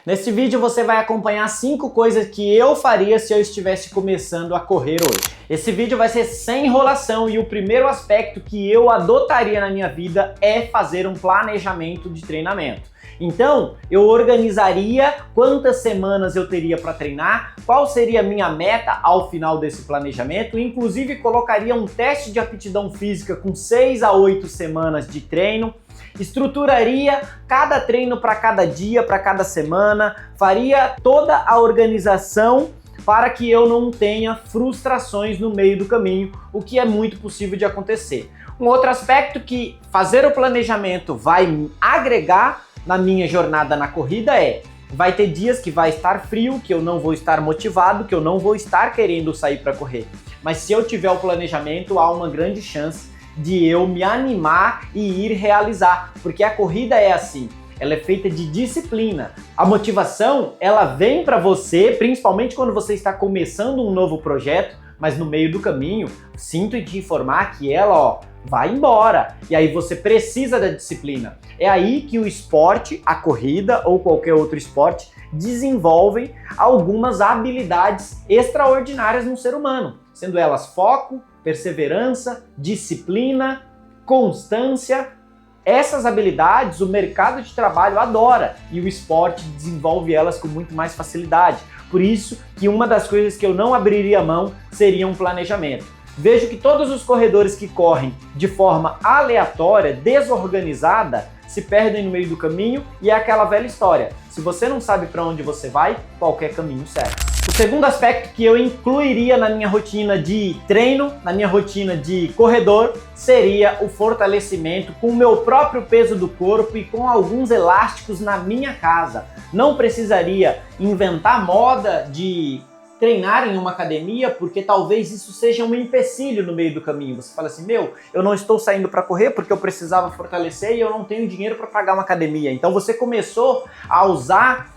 Neste vídeo você vai acompanhar 5 coisas que eu faria se eu estivesse começando a correr hoje. Esse vídeo vai ser sem enrolação e o primeiro aspecto que eu adotaria na minha vida é fazer um planejamento de treinamento. Então, eu organizaria quantas semanas eu teria para treinar, qual seria a minha meta ao final desse planejamento, inclusive colocaria um teste de aptidão física com 6 a 8 semanas de treino, estruturaria cada treino para cada dia, para cada semana, faria toda a organização para que eu não tenha frustrações no meio do caminho, o que é muito possível de acontecer. Um outro aspecto que fazer o planejamento vai agregar na minha jornada na corrida vai ter dias que vai estar frio, que eu não vou estar motivado, que eu não vou estar querendo sair para correr. Mas se eu tiver o planejamento, há uma grande chance de eu me animar e ir realizar, porque a corrida é assim, ela é feita de disciplina. A motivação, ela vem para você, principalmente quando você está começando um novo projeto, mas no meio do caminho, sinto te informar que ela, vai embora. E aí você precisa da disciplina. É aí que o esporte, a corrida ou qualquer outro esporte, desenvolvem algumas habilidades extraordinárias no ser humano, sendo elas foco, perseverança, disciplina, constância. Essas habilidades o mercado de trabalho adora e o esporte desenvolve elas com muito mais facilidade. Por isso que uma das coisas que eu não abriria mão seria um planejamento. Vejo que todos os corredores que correm de forma aleatória, desorganizada, se perdem no meio do caminho e é aquela velha história. Se você não sabe para onde você vai, qualquer caminho serve. O segundo aspecto que eu incluiria na minha rotina de treino, na minha rotina de corredor, seria o fortalecimento com o meu próprio peso do corpo e com alguns elásticos na minha casa. Não precisaria inventar moda de treinar em uma academia, porque talvez isso seja um empecilho no meio do caminho. Você fala assim, eu não estou saindo para correr porque eu precisava fortalecer e eu não tenho dinheiro para pagar uma academia. Então você começou a usar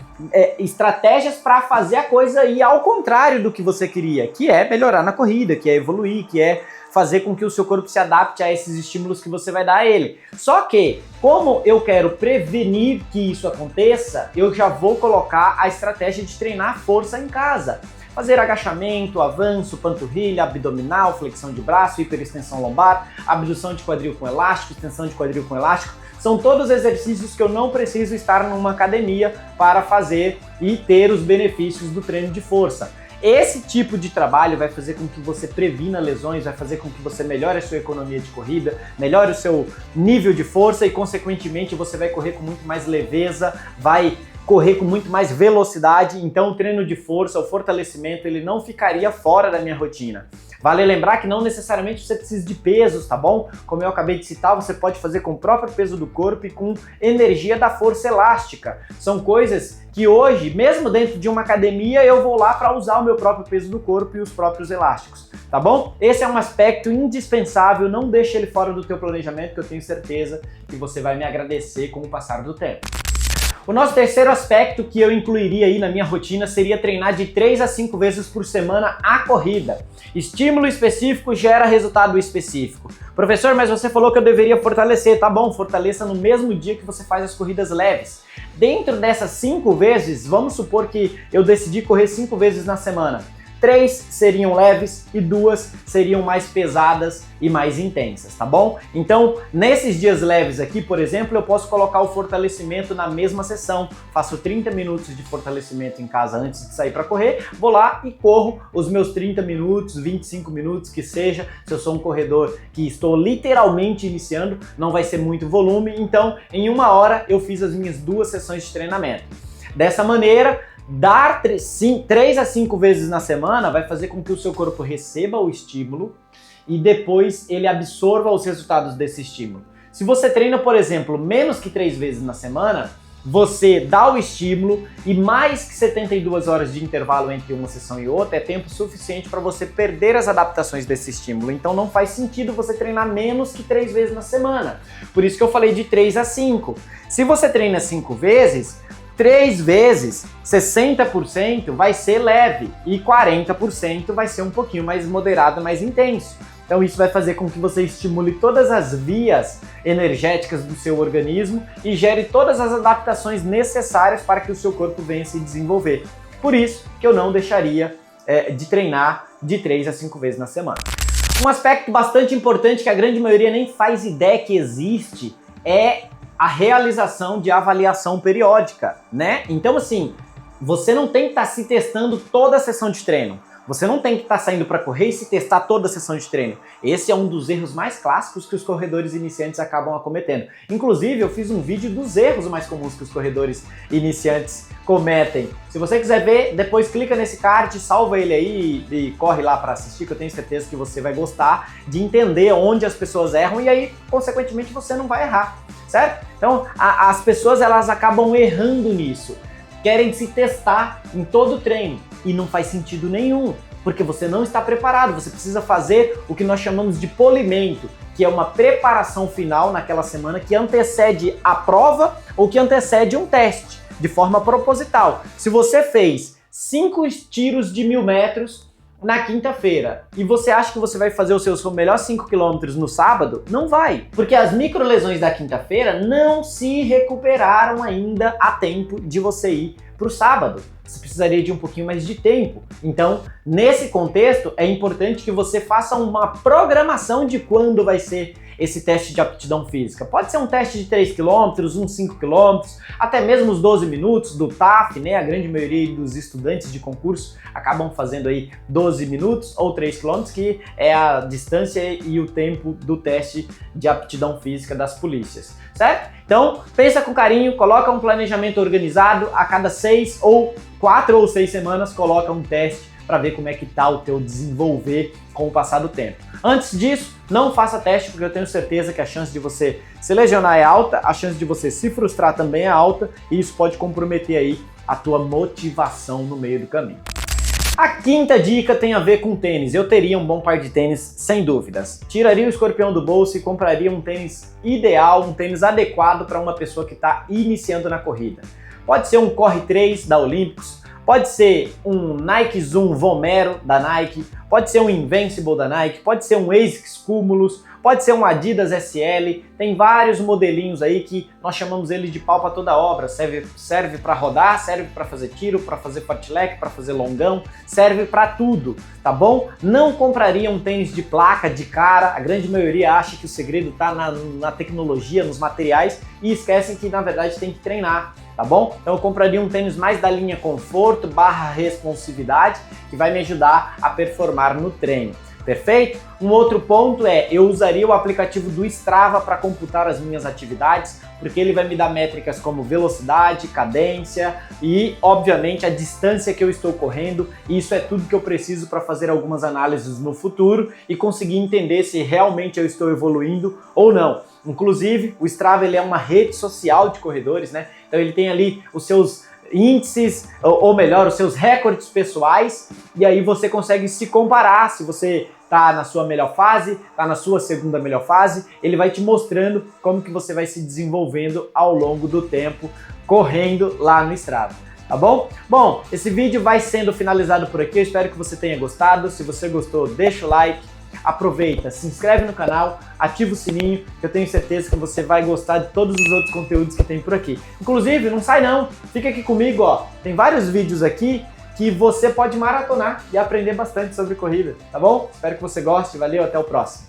estratégias para fazer a coisa ir ao contrário do que você queria, que é melhorar na corrida, que é evoluir, que é fazer com que o seu corpo se adapte a esses estímulos que você vai dar a ele. Só que, como eu quero prevenir que isso aconteça, eu já vou colocar a estratégia de treinar força em casa. Fazer agachamento, avanço, panturrilha, abdominal, flexão de braço, hiperextensão lombar, abdução de quadril com elástico, extensão de quadril com elástico. São todos exercícios que eu não preciso estar numa academia para fazer e ter os benefícios do treino de força. Esse tipo de trabalho vai fazer com que você previna lesões, vai fazer com que você melhore a sua economia de corrida, melhore o seu nível de força e, consequentemente, você vai correr com muito mais leveza, vai correr com muito mais velocidade. Então o treino de força, o fortalecimento, ele não ficaria fora da minha rotina. Vale lembrar que não necessariamente você precisa de pesos, tá bom? Como eu acabei de citar, você pode fazer com o próprio peso do corpo e com energia da força elástica. São coisas que hoje, mesmo dentro de uma academia, eu vou lá para usar o meu próprio peso do corpo e os próprios elásticos, tá bom? Esse é um aspecto indispensável, não deixe ele fora do teu planejamento, que eu tenho certeza que você vai me agradecer com o passar do tempo. O nosso terceiro aspecto que eu incluiria aí na minha rotina seria treinar de 3 a 5 vezes por semana a corrida. Estímulo específico gera resultado específico. Professor, mas você falou que eu deveria fortalecer. Tá bom, fortaleça no mesmo dia que você faz as corridas leves. Dentro dessas 5 vezes, vamos supor que eu decidi correr 5 vezes na semana. 3 seriam leves e 2 seriam mais pesadas e mais intensas, tá bom? Então, nesses dias leves aqui, por exemplo, eu posso colocar o fortalecimento na mesma sessão. Faço 30 minutos de fortalecimento em casa antes de sair para correr, vou lá e corro os meus 30 minutos, 25 minutos, que seja. Se eu sou um corredor que estou literalmente iniciando, não vai ser muito volume, então em 1 hora eu fiz as minhas 2 sessões de treinamento. Dessa maneira, dar 3 a 5 vezes na semana vai fazer com que o seu corpo receba o estímulo e depois ele absorva os resultados desse estímulo. Se você treina, por exemplo, menos que 3 vezes na semana, você dá o estímulo e mais que 72 horas de intervalo entre uma sessão e outra é tempo suficiente para você perder as adaptações desse estímulo. Então não faz sentido você treinar menos que 3 vezes na semana. Por isso que eu falei de 3 a 5. Se você treina 5 vezes, 3 vezes, 60% vai ser leve e 40% vai ser um pouquinho mais moderado, mais intenso. Então isso vai fazer com que você estimule todas as vias energéticas do seu organismo e gere todas as adaptações necessárias para que o seu corpo venha se desenvolver. Por isso que eu não deixaria de treinar de 3 a 5 vezes na semana. Um aspecto bastante importante que a grande maioria nem faz ideia que existe é a realização de avaliação periódica, né? Então assim, você não tem que estar se testando toda a sessão de treino. Você não tem que estar saindo para correr e se testar toda a sessão de treino. Esse é um dos erros mais clássicos que os corredores iniciantes acabam acometendo. Inclusive, eu fiz um vídeo dos erros mais comuns que os corredores iniciantes cometem. Se você quiser ver, depois clica nesse card, salva ele aí e corre lá para assistir, que eu tenho certeza que você vai gostar de entender onde as pessoas erram e aí, consequentemente, você não vai errar, certo? Então, as pessoas elas acabam errando nisso. Querem se testar em todo o treino e não faz sentido nenhum, porque você não está preparado, você precisa fazer o que nós chamamos de polimento, que é uma preparação final naquela semana que antecede a prova ou que antecede um teste, de forma proposital. Se você fez 5 tiros de 1000 metros na quinta-feira e você acha que você vai fazer os seus melhores 5 km no sábado, não vai, porque as microlesões da quinta-feira não se recuperaram ainda a tempo de você ir para o sábado. Você precisaria de um pouquinho mais de tempo. Então, nesse contexto, é importante que você faça uma programação de quando vai ser esse teste de aptidão física. Pode ser um teste de 3 km, uns 5 km, até mesmo os 12 minutos do TAF, né? A grande maioria dos estudantes de concurso acabam fazendo aí 12 minutos ou 3 km, que é a distância e o tempo do teste de aptidão física das polícias, certo? Então, pensa com carinho, coloca um planejamento organizado, a cada 6 ou 4 ou 6 semanas coloca um teste para ver como é que tá o teu desenvolver com o passar do tempo. Antes disso, não faça teste, porque eu tenho certeza que a chance de você se lesionar é alta, a chance de você se frustrar também é alta, e isso pode comprometer aí a tua motivação no meio do caminho. A quinta dica tem a ver com tênis. Eu teria um bom par de tênis, sem dúvidas. Tiraria o escorpião do bolso e compraria um tênis ideal, um tênis adequado para uma pessoa que está iniciando na corrida. Pode ser um Corre 3 da Olímpicos, pode ser um Nike Zoom Vomero da Nike, pode ser um Invincible da Nike, pode ser um ASICS Cumulus, pode ser um Adidas SL, tem vários modelinhos aí que nós chamamos ele de pau para toda obra, serve para rodar, serve para fazer tiro, para fazer fartlek, para fazer longão, serve para tudo, tá bom? Não compraria um tênis de placa, de cara, a grande maioria acha que o segredo tá na tecnologia, nos materiais e esquecem que na verdade tem que treinar, tá bom? Então eu compraria um tênis mais da linha conforto / responsividade, que vai me ajudar a performar no treino. Perfeito? Um outro ponto é, eu usaria o aplicativo do Strava para computar as minhas atividades, porque ele vai me dar métricas como velocidade, cadência e, obviamente, a distância que eu estou correndo. E isso é tudo que eu preciso para fazer algumas análises no futuro e conseguir entender se realmente eu estou evoluindo ou não. Inclusive, o Strava ele é uma rede social de corredores, né? Então ele tem ali os seus índices, ou melhor, os seus recordes pessoais, e aí você consegue se comparar. Se você tá na sua melhor fase, tá na sua segunda melhor fase, ele vai te mostrando como que você vai se desenvolvendo ao longo do tempo, correndo lá no Strava. Tá bom? Bom, esse vídeo vai sendo finalizado por aqui, eu espero que você tenha gostado. Se você gostou, deixa o like, aproveita, se inscreve no canal, ativa o sininho, que eu tenho certeza que você vai gostar de todos os outros conteúdos que tem por aqui. Inclusive, não sai não, fica aqui comigo, ó, tem vários vídeos aqui que você pode maratonar e aprender bastante sobre corrida, tá bom? Espero que você goste, valeu, até o próximo.